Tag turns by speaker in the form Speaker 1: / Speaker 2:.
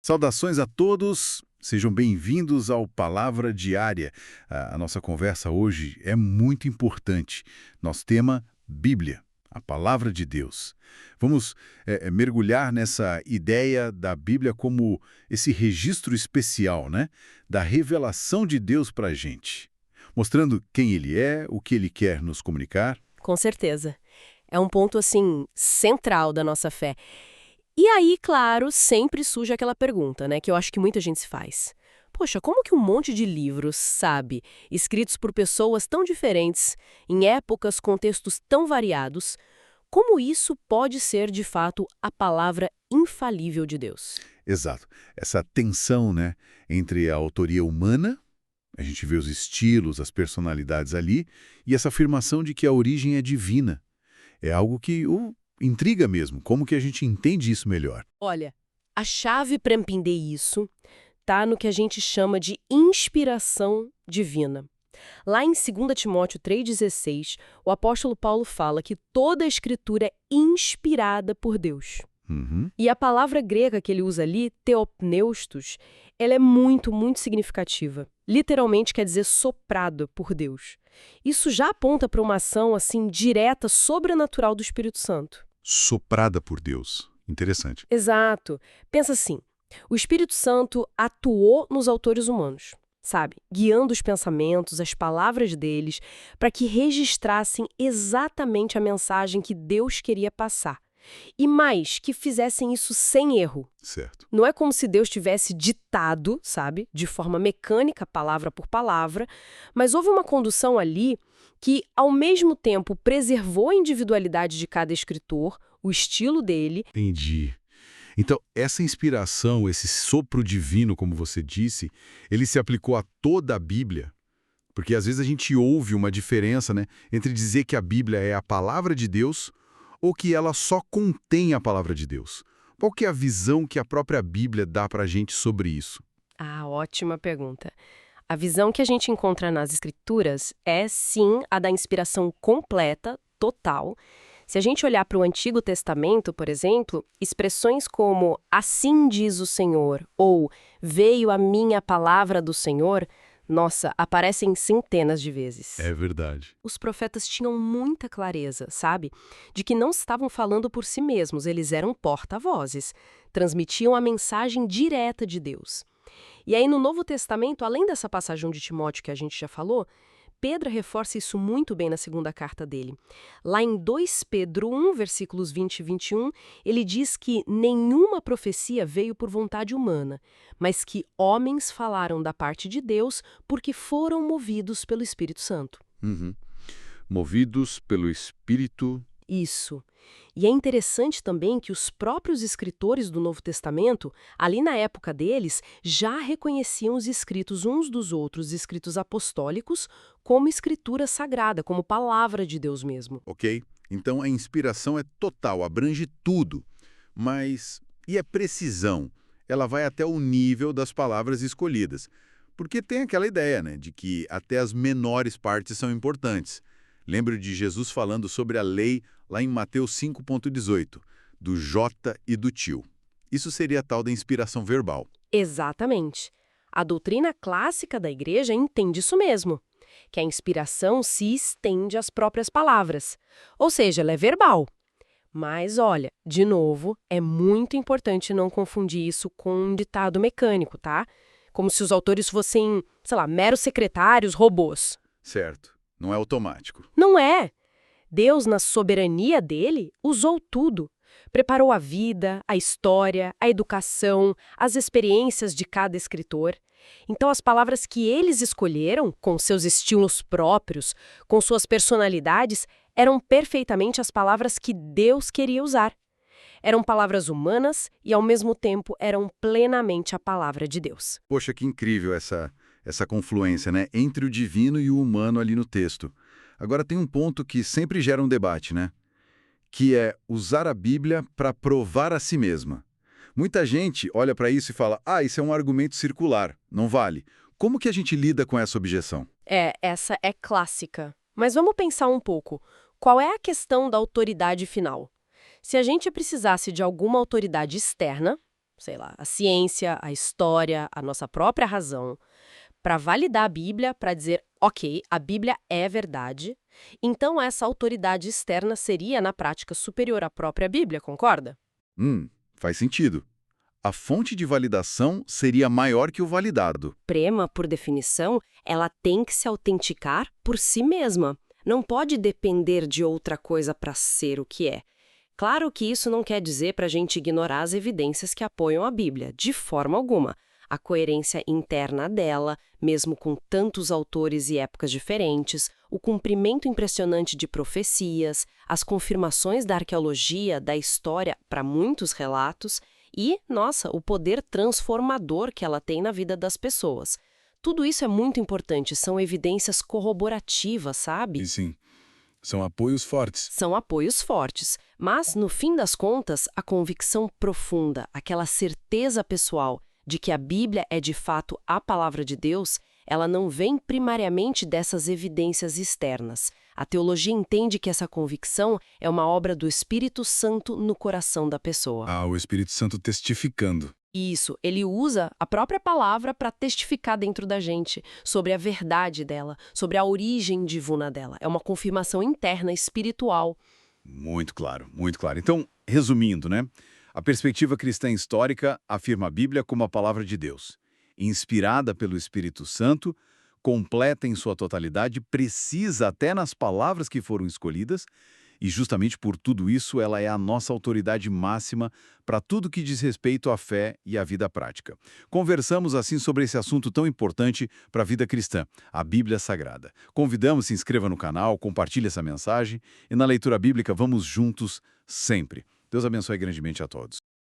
Speaker 1: Saudações a todos, sejam bem-vindos ao Palavra Diária. A nossa conversa hoje é muito importante. Nosso tema, Bíblia, a Palavra de Deus. Vamos mergulhar nessa ideia da Bíblia como esse registro especial, né? Da revelação de Deus para a gente, mostrando quem Ele é, o que Ele quer nos comunicar.
Speaker 2: Com certeza. É um ponto, assim, central da nossa fé. E aí, claro, sempre surge aquela pergunta, né, que eu acho que muita gente se faz. Poxa, como que um monte de livros, sabe, escritos por pessoas tão diferentes, em épocas, contextos tão variados, como isso pode ser, de fato, a palavra infalível de Deus?
Speaker 1: Exato. Essa tensão, né, entre a autoria humana, a gente vê os estilos, as personalidades ali, e essa afirmação de que a origem é divina. É algo que intriga mesmo. Como que a gente entende isso melhor?
Speaker 2: Olha, a chave para entender isso está no que a gente chama de inspiração divina. Lá em 2 Timóteo 3,16, o apóstolo Paulo fala que toda a escritura é inspirada por Deus.
Speaker 1: Uhum.
Speaker 2: E a palavra grega que ele usa ali, theopneustos, ela é muito, muito significativa. Literalmente quer dizer soprado por Deus. Isso já aponta para uma ação, assim, direta, sobrenatural do Espírito Santo.
Speaker 1: Soprada por Deus. Interessante.
Speaker 2: Exato. Pensa assim, o Espírito Santo atuou nos autores humanos, sabe? Guiando os pensamentos, as palavras deles, para que registrassem exatamente a mensagem que Deus queria passar. E mais, que fizessem isso sem erro.
Speaker 1: Certo.
Speaker 2: Não é como se Deus tivesse ditado, sabe, de forma mecânica, palavra por palavra, mas houve uma condução ali que, ao mesmo tempo, preservou a individualidade de cada escritor, o estilo dele.
Speaker 1: Entendi. Então, essa inspiração, esse sopro divino, como você disse, ele se aplicou a toda a Bíblia? Porque às vezes a gente ouve uma diferença, né, entre dizer que a Bíblia é a palavra de Deus ou que ela só contém a palavra de Deus. Qual que é a visão que a própria Bíblia dá para a gente sobre isso?
Speaker 2: Ah, ótima pergunta. A visão que a gente encontra nas Escrituras é, sim, a da inspiração completa, total. Se a gente olhar para o Antigo Testamento, por exemplo, expressões como "assim diz o Senhor" ou "veio a minha palavra do Senhor", nossa, aparecem centenas de vezes.
Speaker 1: É verdade.
Speaker 2: Os profetas tinham muita clareza, sabe? De que não estavam falando por si mesmos, eles eram porta-vozes. Transmitiam a mensagem direta de Deus. E aí, no Novo Testamento, além dessa passagem de Timóteo que a gente já falou, Pedro reforça isso muito bem na segunda carta dele. Lá em 2 Pedro 1, versículos 20 e 21, ele diz que nenhuma profecia veio por vontade humana, mas que homens falaram da parte de Deus porque foram movidos pelo Espírito Santo.
Speaker 1: Uhum. Movidos pelo Espírito.
Speaker 2: Isso. E é interessante também que os próprios escritores do Novo Testamento, ali na época deles, já reconheciam os escritos uns dos outros, escritos apostólicos, como escritura sagrada, como palavra de Deus mesmo.
Speaker 1: Ok? Então a inspiração é total, abrange tudo. Mas e a precisão? Ela vai até o nível das palavras escolhidas. Porque tem aquela ideia, né, de que até as menores partes são importantes. Lembro de Jesus falando sobre a lei lá em Mateus 5,18, do J e do tio. Isso seria a tal da inspiração verbal.
Speaker 2: Exatamente. A doutrina clássica da igreja entende isso mesmo, que a inspiração se estende às próprias palavras, ou seja, ela é verbal. Mas, olha, de novo, é muito importante não confundir isso com um ditado mecânico, tá? Como se os autores fossem, sei lá, meros secretários, robôs.
Speaker 1: Certo. Não é automático.
Speaker 2: Não é. Deus, na soberania dele, usou tudo. Preparou a vida, a história, a educação, as experiências de cada escritor. Então, as palavras que eles escolheram, com seus estilos próprios, com suas personalidades, eram perfeitamente as palavras que Deus queria usar. Eram palavras humanas e, ao mesmo tempo, eram plenamente a palavra de Deus.
Speaker 1: Poxa, que incrível essa confluência, né, entre o divino e o humano ali no texto. Agora tem um ponto que sempre gera um debate, né? Que é usar a Bíblia para provar a si mesma. Muita gente olha para isso e fala, isso é um argumento circular, não vale. Como que a gente lida com essa objeção?
Speaker 2: Essa é clássica. Mas vamos pensar um pouco. Qual é a questão da autoridade final? Se a gente precisasse de alguma autoridade externa, sei lá, a ciência, a história, a nossa própria razão, para validar a Bíblia, para dizer, ok, a Bíblia é verdade, então essa autoridade externa seria, na prática, superior à própria Bíblia, concorda?
Speaker 1: Faz sentido. A fonte de validação seria maior que o validado.
Speaker 2: Suprema, por definição, ela tem que se autenticar por si mesma. Não pode depender de outra coisa para ser o que é. Claro que isso não quer dizer para a gente ignorar as evidências que apoiam a Bíblia, de forma alguma. A coerência interna dela, mesmo com tantos autores e épocas diferentes, o cumprimento impressionante de profecias, as confirmações da arqueologia, da história para muitos relatos e, nossa, o poder transformador que ela tem na vida das pessoas. Tudo isso é muito importante, são evidências corroborativas, sabe?
Speaker 1: E sim, são apoios fortes.
Speaker 2: São apoios fortes, mas, no fim das contas, a convicção profunda, aquela certeza pessoal de que a Bíblia é de fato a palavra de Deus, ela não vem primariamente dessas evidências externas. A teologia entende que essa convicção é uma obra do Espírito Santo no coração da pessoa.
Speaker 1: O Espírito Santo testificando.
Speaker 2: Isso, ele usa a própria palavra para testificar dentro da gente sobre a verdade dela, sobre a origem divina dela. É uma confirmação interna, espiritual.
Speaker 1: Muito claro, muito claro. Então, resumindo, né? A perspectiva cristã histórica afirma a Bíblia como a palavra de Deus, inspirada pelo Espírito Santo, completa em sua totalidade, precisa até nas palavras que foram escolhidas, e justamente por tudo isso ela é a nossa autoridade máxima para tudo que diz respeito à fé e à vida prática. Conversamos assim sobre esse assunto tão importante para a vida cristã, a Bíblia Sagrada. Convidamos, se inscreva no canal, compartilhe essa mensagem e na leitura bíblica vamos juntos sempre. Deus abençoe grandemente a todos.